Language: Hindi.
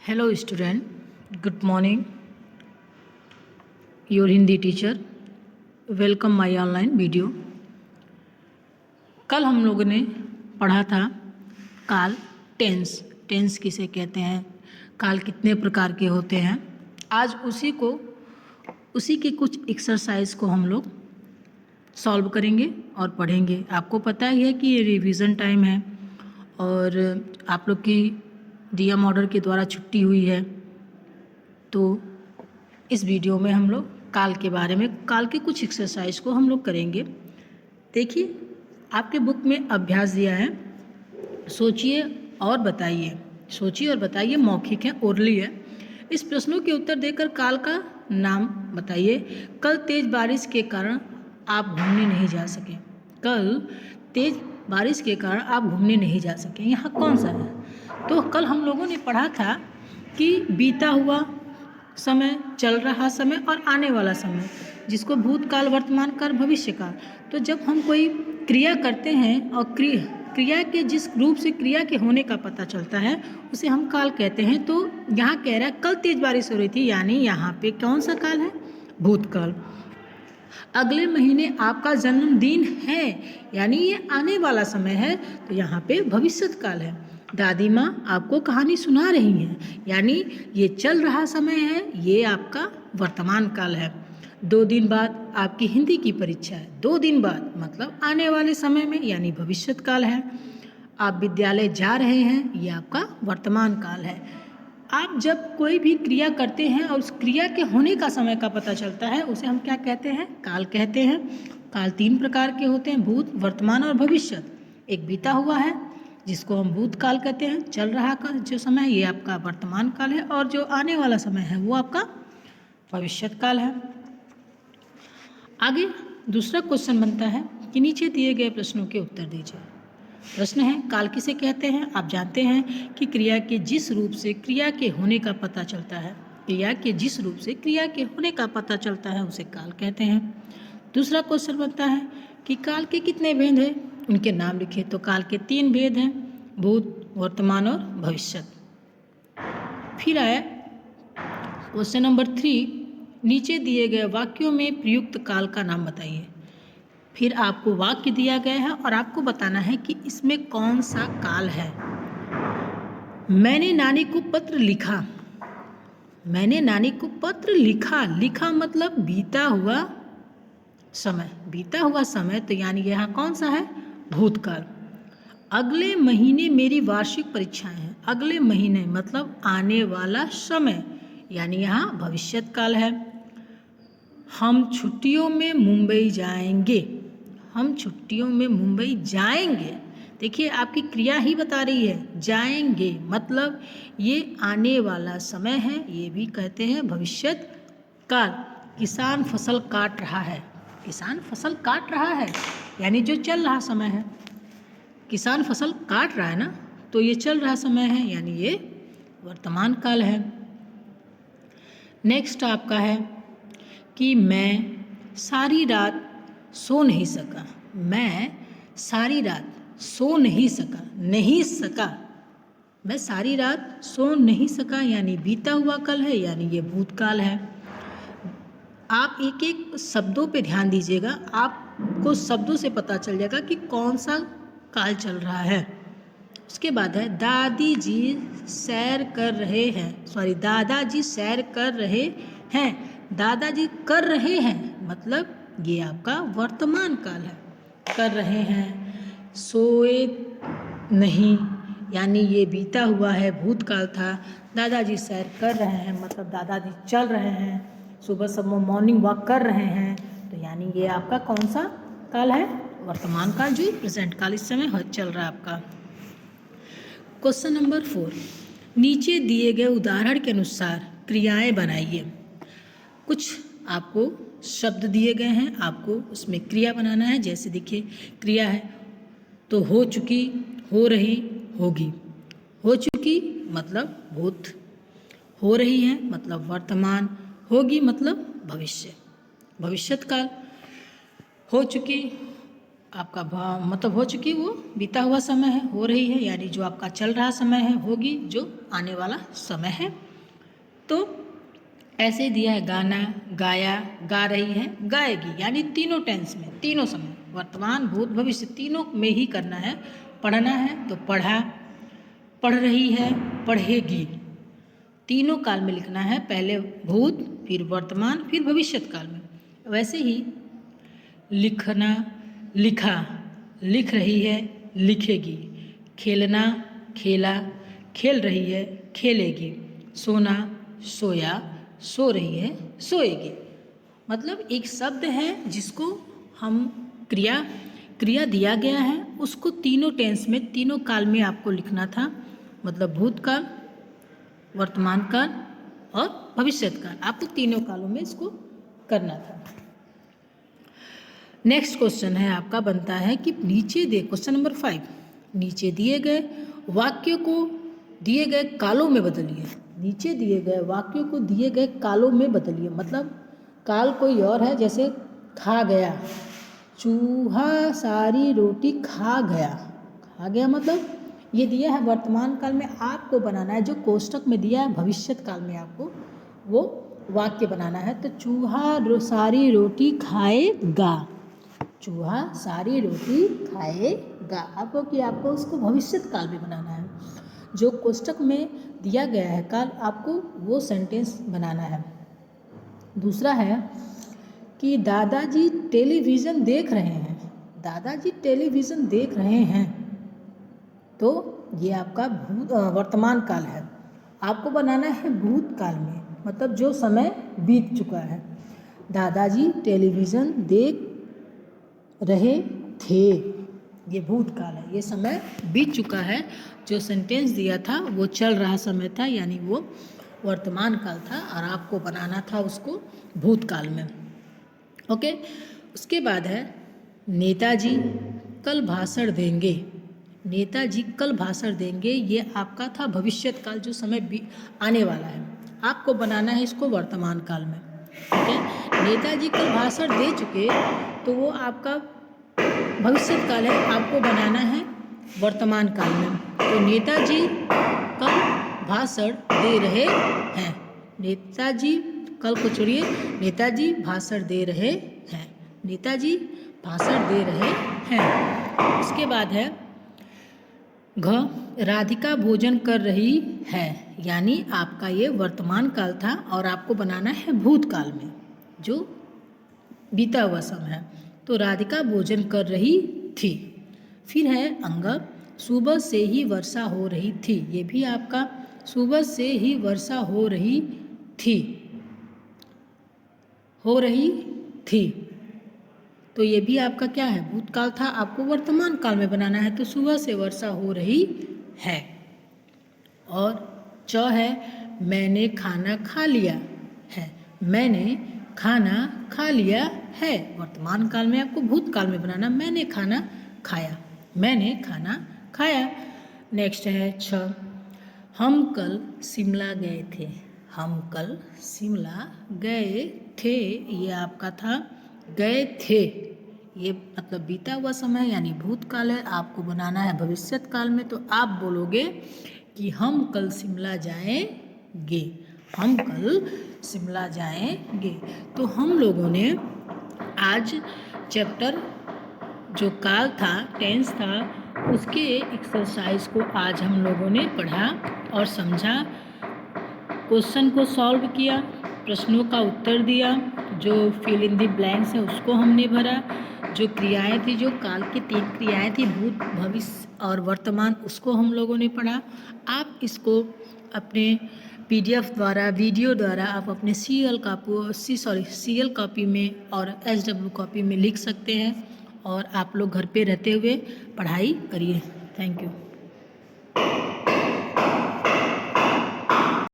Hello student, good morning. Your Hindi teacher. Welcome my online video. कल हम लोगों ने पढ़ा था काल टेंस। टेंस किसे कहते हैं, काल कितने प्रकार के होते हैं। आज उसी के कुछ एक्सरसाइज को हम लोग सॉल्व करेंगे और पढ़ेंगे। आपको पता ही है कि ये रिवीजन टाइम है और आप लोग की दिया मॉडल के द्वारा छुट्टी हुई है, तो इस वीडियो में हम लोग काल के बारे में, काल के कुछ एक्सरसाइज को हम लोग करेंगे। देखिए, आपके बुक में अभ्यास दिया है, सोचिए और बताइए। सोचिए और बताइए, मौखिक है, ओरली है। इस प्रश्नों के उत्तर देकर काल का नाम बताइए। कल तेज बारिश के कारण आप घूमने नहीं जा सके। कल तेज बारिश के कारण आप घूमने नहीं जा सके, यहाँ कौन सा है? तो कल हम लोगों ने पढ़ा था कि बीता हुआ समय, चल रहा समय और आने वाला समय, जिसको भूतकाल, वर्तमान काल, भविष्य काल। तो जब हम कोई क्रिया करते हैं और क्रिया के जिस रूप से क्रिया के होने का पता चलता है उसे हम काल कहते हैं। तो यहाँ कह रहा है कल तेज बारिश हो रही थी, यानी यहाँ पे कौन सा काल है? भूतकाल। अगले महीने आपका जन्मदिन है, यानी ये आने वाला समय है, तो यहाँ पे भविष्यत काल है। दादी माँ आपको कहानी सुना रही हैं, यानी ये चल रहा समय है, ये आपका वर्तमान काल है। 2 दिन बाद आपकी हिंदी की परीक्षा है। 2 दिन बाद मतलब आने वाले समय में, यानी भविष्यत काल है। आप विद्यालय जा रहे हैं, ये आपका वर्तमान काल है। आप जब कोई भी क्रिया करते हैं और उस क्रिया के होने का समय का पता चलता है, उसे हम क्या कहते हैं? काल कहते हैं। काल 3 प्रकार के होते हैं, भूत, वर्तमान और भविष्यत। एक बीता हुआ है जिसको हम भूतकाल कहते हैं, चल रहा का जो समय ये आपका वर्तमान काल है, और जो आने वाला समय है वो आपका भविष्यत काल है। आगे दूसरा क्वेश्चन बनता है कि नीचे दिए गए प्रश्नों के उत्तर दीजिए। प्रश्न है, काल किसे कहते हैं? आप जानते हैं कि क्रिया के जिस रूप से क्रिया के होने का पता चलता है, क्रिया के जिस रूप से क्रिया के होने का पता चलता है उसे काल कहते हैं। दूसरा क्वेश्चन बनता है कि काल के कितने भेद हैं, उनके नाम लिखिए। तो काल के 3 भेद हैं, भूत, वर्तमान और भविष्यत। फिर आया क्वेश्चन नंबर 3, नीचे दिए गए वाक्यों में प्रयुक्त काल का नाम बताइए। फिर आपको वाक्य दिया गया है और आपको बताना है कि इसमें कौन सा काल है। मैंने नानी को पत्र लिखा। मैंने नानी को पत्र लिखा। लिखा मतलब बीता हुआ समय। बीता हुआ समय, तो यानी यहाँ कौन सा है? भूतकाल। अगले महीने मेरी वार्षिक परीक्षाएं हैं। अगले महीने मतलब आने वाला समय, यानी यहाँ भविष्यत काल है। हम छुट्टियों में मुंबई जाएंगे। हम छुट्टियों में मुंबई जाएंगे। देखिए, आपकी क्रिया ही बता रही है, जाएंगे मतलब ये आने वाला समय है, ये भी कहते हैं भविष्यत काल। किसान फसल काट रहा है। किसान फसल काट रहा है यानी जो चल रहा समय है। किसान फसल काट रहा है ना, तो ये चल रहा समय है, यानी ये वर्तमान काल है। नेक्स्ट आपका है कि मैं सारी रात सो नहीं सका। मैं सारी रात सो नहीं सका। नहीं सका, मैं सारी रात सो नहीं सका, यानी बीता हुआ काल है, यानी ये भूतकाल है। आप एक एक शब्दों पे ध्यान दीजिएगा, आपको शब्दों से पता चल जाएगा कि कौन सा काल चल रहा है। उसके बाद है दादी जी सैर कर रहे हैं। दादाजी सैर कर रहे हैं। दादाजी कर रहे हैं मतलब ये आपका वर्तमान काल है। कर रहे हैं। सोए नहीं, यानी ये बीता हुआ है, भूतकाल था। दादाजी सैर कर रहे हैं मतलब दादाजी चल रहे हैं, सुबह सुबह मॉर्निंग वॉक कर रहे हैं, तो यानी ये आपका कौन सा काल है? वर्तमान काल, जो प्रेजेंट काल इस समय चल रहा है आपका। क्वेश्चन नंबर 4, नीचे दिए गए उदाहरण के अनुसार क्रियाएं बनाइए। कुछ आपको शब्द दिए गए हैं, आपको उसमें क्रिया बनाना है। जैसे देखिए, क्रिया है तो हो चुकी, हो रही, होगी। हो चुकी मतलब भूत, हो रही है मतलब वर्तमान, होगी मतलब भविष्य, भविष्यत काल। हो चुकी आपका मतलब हो चुकी, वो बीता हुआ समय है, हो रही है, यानी जो आपका चल रहा समय है, होगी जो आने वाला समय है। तो ऐसे दिया है गाना, गाया, गा रही है, गाएगी, यानी तीनों टेंस में, तीनों समय, वर्तमान भूत भविष्य तीनों में ही करना है। पढ़ना है तो पढ़ा, पढ़ रही है, पढ़ेगी, तीनों काल में लिखना है, पहले भूत, फिर वर्तमान, फिर भविष्यत काल में। वैसे ही लिखना, लिखा, लिख रही है, लिखेगी, खेलना, खेला, खेल रही है, खेलेगी, सोना, सोया, सो रही है, सोएगी। मतलब एक शब्द है जिसको हम क्रिया दिया गया है, उसको तीनों टेंस में, तीनों काल में आपको लिखना था। मतलब भूतकाल, वर्तमान काल और भविष्यत काल, आपको तीनों कालों में इसको करना था। नेक्स्ट क्वेश्चन है आपका, बनता है कि नीचे दे, क्वेश्चन नंबर 5, नीचे दिए गए वाक्य को दिए गए कालों में बदलिए। नीचे दिए गए वाक्यों को दिए गए कालों में बदलिए। मतलब काल कोई और है, जैसे खा गया, चूहा सारी रोटी खा गया, खा गया मतलब ये दिया है वर्तमान काल में, आपको बनाना है, जो कोष्टक में दिया है भविष्यत काल में आपको वो वाक्य बनाना है। तो चूहा सारी रोटी खाएगा, चूहा सारी रोटी खाएगा, आपको उसको भविष्यत काल में बनाना है। जो कोष्टक में दिया गया है काल, आपको वो सेंटेंस बनाना है। दूसरा है कि दादाजी टेलीविज़न देख रहे हैं, दादाजी टेलीविज़न देख रहे हैं, तो ये आपका वर्तमान काल है। आपको बनाना है भूतकाल में, मतलब जो समय बीत चुका है। दादाजी टेलीविज़न देख रहे थे, ये भूतकाल है, ये समय बीत चुका है। जो सेंटेंस दिया था वो चल रहा समय था, यानी वो वर्तमान काल था, और आपको बनाना था उसको भूतकाल में। ओके। उसके बाद है नेताजी कल भाषण देंगे, नेताजी कल भाषण देंगे, ये आपका था भविष्यत काल, जो समय आने वाला है। आपको बनाना है इसको वर्तमान काल में। ओके। नेताजी कल भाषण दे चुके, तो वो आपका भविष्यत काल है, आपको बनाना है वर्तमान काल में। तो नेताजी कल भाषण दे रहे हैं, नेताजी कल को छोड़िए, नेताजी भाषण दे रहे हैं, नेताजी भाषण दे रहे हैं। उसके बाद है घ, राधिका भोजन कर रही है, यानी आपका ये वर्तमान काल था, और आपको बनाना है भूतकाल में, जो बीता हुआ समय है। तो राधिका भोजन कर रही थी। फिर है अंग, सुबह से ही वर्षा हो रही थी, ये भी आपका सुबह से ही वर्षा हो रही थी, हो रही थी, तो ये भी आपका क्या है, भूतकाल था, आपको वर्तमान काल में बनाना है। तो सुबह से वर्षा हो रही है। और च है मैंने खाना खा लिया है, मैंने खाना खा लिया है, वर्तमान काल में आपको भूतकाल में बनाना, मैंने खाना खाया, मैंने खाना खाया। नेक्स्ट है छ, हम कल शिमला गए थे, हम कल शिमला गए थे, ये आपका था गए थे, ये मतलब बीता हुआ समय यानी भूतकाल है, आपको बनाना है भविष्यत काल में। तो आप बोलोगे कि हम कल शिमला जाएंगे, हम कल शिमला जाएंगे। तो हम लोगों ने आज चैप्टर जो काल था, टेंस था, उसके एक्सरसाइज को आज हम लोगों ने पढ़ा और समझा, क्वेश्चन को सॉल्व किया, प्रश्नों का उत्तर दिया, जो फिल इन द ब्लैंक्स है उसको हमने भरा, जो क्रियाएं थी, जो काल की 3 क्रियाएं थी, भूत, भविष्य और वर्तमान, उसको हम लोगों ने पढ़ा। आप इसको अपने PDF द्वारा, वीडियो द्वारा आप अपने CL कॉपी में और SW कॉपी में लिख सकते हैं, और आप लोग घर पे रहते हुए पढ़ाई करिए। Thank you.